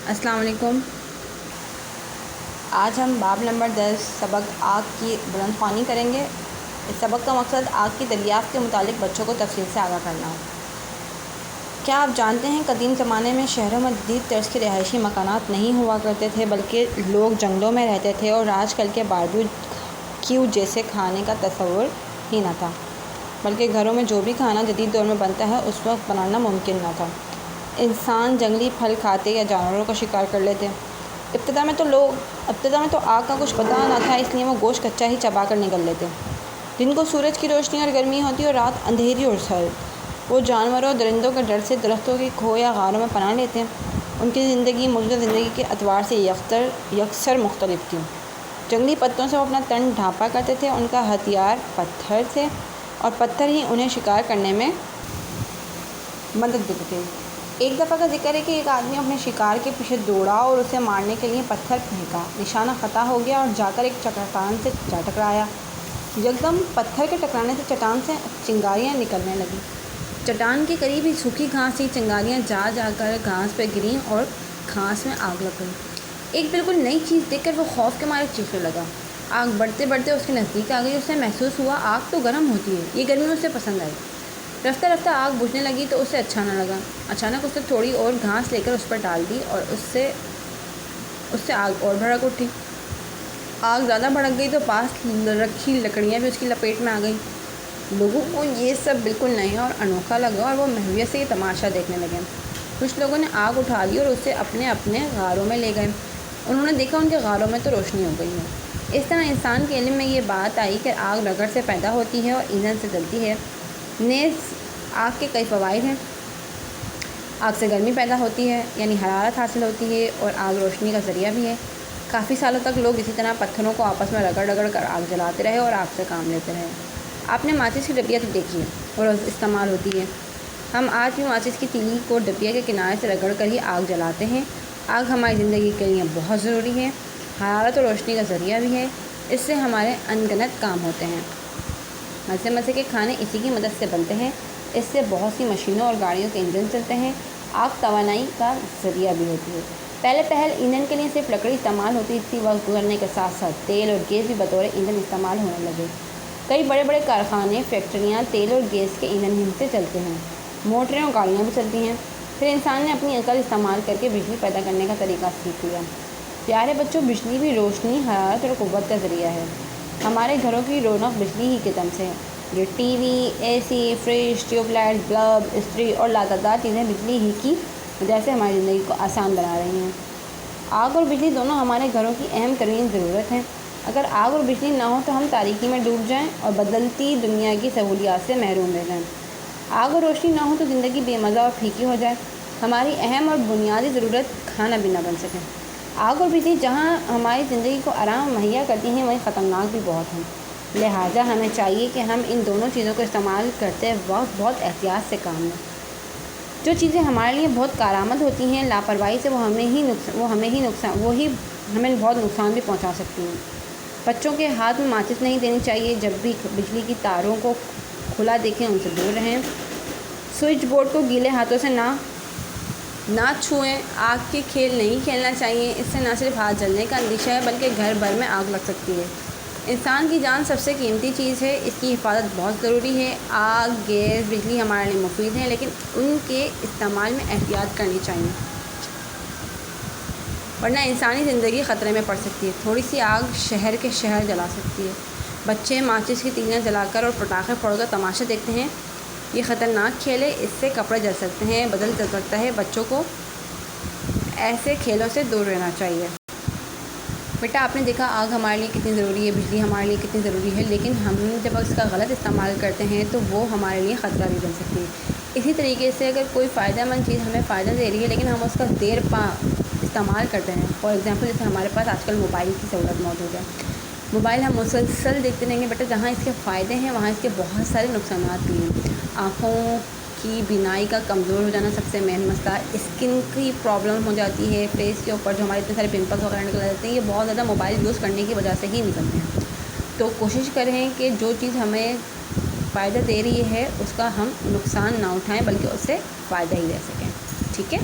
السلام علیکم۔ آج ہم باب نمبر 10 سبق آگ کی بلند خوانی کریں گے۔ اس سبق کا مقصد آگ کی دریافت کے متعلق بچوں کو تفصیل سے آگاہ کرنا ہو۔ کیا آپ جانتے ہیں قدیم زمانے میں شہروں میں جدید طرز کے رہائشی مکانات نہیں ہوا کرتے تھے، بلکہ لوگ جنگلوں میں رہتے تھے اور آج کل کے باربیکیو جیسے کھانے کا تصور ہی نہ تھا، بلکہ گھروں میں جو بھی کھانا جدید دور میں بنتا ہے اس وقت بنانا ممکن نہ تھا۔ انسان جنگلی پھل کھاتے یا جانوروں کا شکار کر لیتے۔ ابتدا میں تو آگ کا کچھ پتہ نہ تھا، اس لیے وہ گوشت کچا ہی چبا کر نگل لیتے۔ دن کو سورج کی روشنی اور گرمی ہوتی اور رات اندھیری اور سرد۔ وہ جانوروں اور درندوں کے ڈر سے درختوں کی کھو یا غاروں میں پناہ لیتے۔ ان کی زندگی موجودہ زندگی کے اعتبار سے یکسر مختلف تھی۔ جنگلی پتوں سے وہ اپنا تن ڈھانپا کرتے تھے، ان کا ہتھیار پتھر تھے اور پتھر ہی انہیں شکار کرنے میں مدد دیتے تھے۔ ایک دفعہ کا ذکر ہے کہ ایک آدمی اپنے شکار کے پیچھے دوڑا اور اسے مارنے کے لیے پتھر پھینکا۔ نشانہ خطا ہو گیا اور جا کر ایک چٹان سے جا ٹکرایا۔ یکدم پتھر کے ٹکرانے سے چٹان سے چنگاریاں نکلنے لگیں۔ چٹان کے قریب ہی سوکھی گھاس تھی، چنگاریاں جا کر گھاس پہ گریں اور گھاس میں آگ لگ گئی۔ ایک بالکل نئی چیز دیکھ کر وہ خوف کے مارے چیخنے لگا۔ آگ بڑھتے بڑھتے اس کے نزدیک آ گئی۔ اسے محسوس ہوا آگ تو گرم ہوتی ہے، یہ گرمی اسے پسند آئی۔ رفتہ رفتہ آگ بجھنے لگی تو اسے اچھا نہ لگا۔ اچانک اس نے تھوڑی اور گھاس لے کر اس پر ڈال دی اور اس سے آگ اور بھڑک اٹھی۔ آگ زیادہ بھڑک گئی تو پاس رکھی لکڑیاں بھی اس کی لپیٹ میں آ گئیں۔ لوگوں کو یہ سب بالکل نیا اور انوکھا لگا اور وہ محویت سے یہ تماشا دیکھنے لگے۔ کچھ لوگوں نے آگ اٹھا لی اور اسے اپنے اپنے غاروں میں لے گئے۔ انہوں نے دیکھا ان کے غاروں میں تو روشنی ہو گئی ہے۔ اس طرح انسان کے علم میں یہ بات آئی کہ آگ رگڑ سے پیدا ہوتی ہے اور ایندھن سے جلتی ہے۔ نیز آگ کے کئی فوائد ہیں۔ آگ سے گرمی پیدا ہوتی ہے، یعنی حرارت حاصل ہوتی ہے، اور آگ روشنی کا ذریعہ بھی ہے۔ کافی سالوں تک لوگ اسی طرح پتھروں کو آپس میں رگڑ کر آگ جلاتے رہے اور آگ سے کام لیتے رہے۔ آپ نے ماچس کی ڈبیا تو دیکھی ہے اور استعمال ہوتی ہے۔ ہم آج بھی ماچس کی تیلی کو ڈبیا کے کنارے سے رگڑ کر ہی آگ جلاتے ہیں۔ آگ ہماری زندگی کے لیے بہت ضروری ہے، حرارت اور روشنی کا ذریعہ بھی ہے۔ اس سے ہمارے انگنت کام ہوتے ہیں۔ مزے کے کھانے اسی کی مدد سے بنتے ہیں۔ اس سے بہت سی مشینوں اور گاڑیوں کے انجن چلتے ہیں۔ آگ توانائی کا ذریعہ بھی ہوتی ہے۔ پہل ایندھن کے لیے صرف لکڑی استعمال ہوتی تھی، وقت گزرنے کے ساتھ ساتھ تیل اور گیس بھی بطور ایندھن استعمال ہونے لگے۔ کئی بڑے بڑے کارخانے، فیکٹریاں تیل اور گیس کے ایندھن ہی سے چلتے ہیں۔ موٹریں اور گاڑیاں بھی چلتی ہیں۔ پھر انسان نے اپنی عقل استعمال کر کے بجلی پیدا کرنے کا طریقہ سیکھ لیا۔ پیارے بچوں، بجلی بھی روشنی، حرارت اور قوت کا ذریعہ ہے۔ ہمارے گھروں کی رونق بجلی ہی کے دم سے ہے۔ یہ ٹی وی، اے سی، فریج، ٹیوب لائٹ، بلب، استری اور لاتعداد چیزیں بجلی ہی کی وجہ سے ہماری زندگی کو آسان بنا رہی ہیں۔ آگ اور بجلی دونوں ہمارے گھروں کی اہم ترین ضرورت ہیں۔ اگر آگ اور بجلی نہ ہو تو ہم تاریکی میں ڈوب جائیں اور بدلتی دنیا کی سہولیات سے محروم رہ جائیں۔ آگ اور روشنی نہ ہو تو زندگی بے مزہ اور پھیکی ہو جائے، ہماری اہم اور بنیادی ضرورت کھانا بھی نہ بن سکے۔ آگ اور بجلی جہاں ہماری زندگی کو آرام مہیا کرتی ہیں، وہیں خطرناک بھی بہت ہیں۔ لہٰذا ہمیں چاہیے کہ ہم ان دونوں چیزوں کو استعمال کرتے وقت بہت احتیاط سے کام لیں۔ جو چیزیں ہمارے لیے بہت کارآمد ہوتی ہیں، لاپرواہی سے وہ ہمیں بہت نقصان بھی پہنچا سکتی ہیں۔ بچوں کے ہاتھ میں ماچس نہیں دینی چاہیے۔ جب بھی بجلی کی تاروں کو کھلا دیکھیں ان سے دور رہیں۔ سوئچ بورڈ کو گیلے ہاتھوں سے نہ چھوئیں۔ آگ کے کھیل نہیں کھیلنا چاہیے، اس سے نہ صرف ہاتھ جلنے کا اندیشہ ہے بلکہ گھر بھر میں آگ لگ سکتی ہے۔ انسان کی جان سب سے قیمتی چیز ہے، اس کی حفاظت بہت ضروری ہے۔ آگ، گیس، بجلی ہمارے لیے مفید ہیں، لیکن ان کے استعمال میں احتیاط کرنی چاہیے، ورنہ انسانی زندگی خطرے میں پڑ سکتی ہے۔ تھوڑی سی آگ شہر کے شہر جلا سکتی ہے۔ بچے ماچس کی تیلیاں جلا کر اور پٹاخے پھوڑ کر تماشا دیکھتے ہیں، یہ خطرناک کھیل ہے، اس سے کپڑے جل سکتے ہیں، بدن جل سکتا ہے۔ بچوں کو ایسے کھیلوں سے دور رہنا چاہیے۔ بیٹا، آپ نے دیکھا آگ ہمارے لیے کتنی ضروری ہے، بجلی ہمارے لیے کتنی ضروری ہے، لیکن ہم جب اس کا غلط استعمال کرتے ہیں تو وہ ہمارے لیے خطرہ بھی بن سکتی ہے۔ اسی طریقے سے اگر کوئی فائدہ مند چیز ہمیں فائدہ دے رہی ہے لیکن ہم اس کا دیر پا استعمال کرتے ہیں، فار ایگزامپل جیسے ہمارے پاس آج کل موبائل کی سہولت موجود ہے، موبائل ہم مسلسل دیکھتے رہیں گے، بیٹا جہاں اس کے فائدے ہیں وہاں اس کے بہت سارے نقصانات بھی ہیں۔ آنکھوں کی بینائی کا کمزور ہو جانا سب سے مین مسئلہ، اسکن کی پرابلم ہو جاتی ہے، فیس کے اوپر جو ہمارے اتنے سارے پمپلس وغیرہ نکل جاتے ہیں، یہ بہت زیادہ موبائل یوز کرنے کی وجہ سے ہی نکلتے ہیں۔ تو کوشش کریں کہ جو چیز ہمیں فائدہ دے رہی ہے اس کا ہم نقصان نہ اٹھائیں بلکہ اس سے فائدہ ہی لے سکیں۔ ٹھیک ہے؟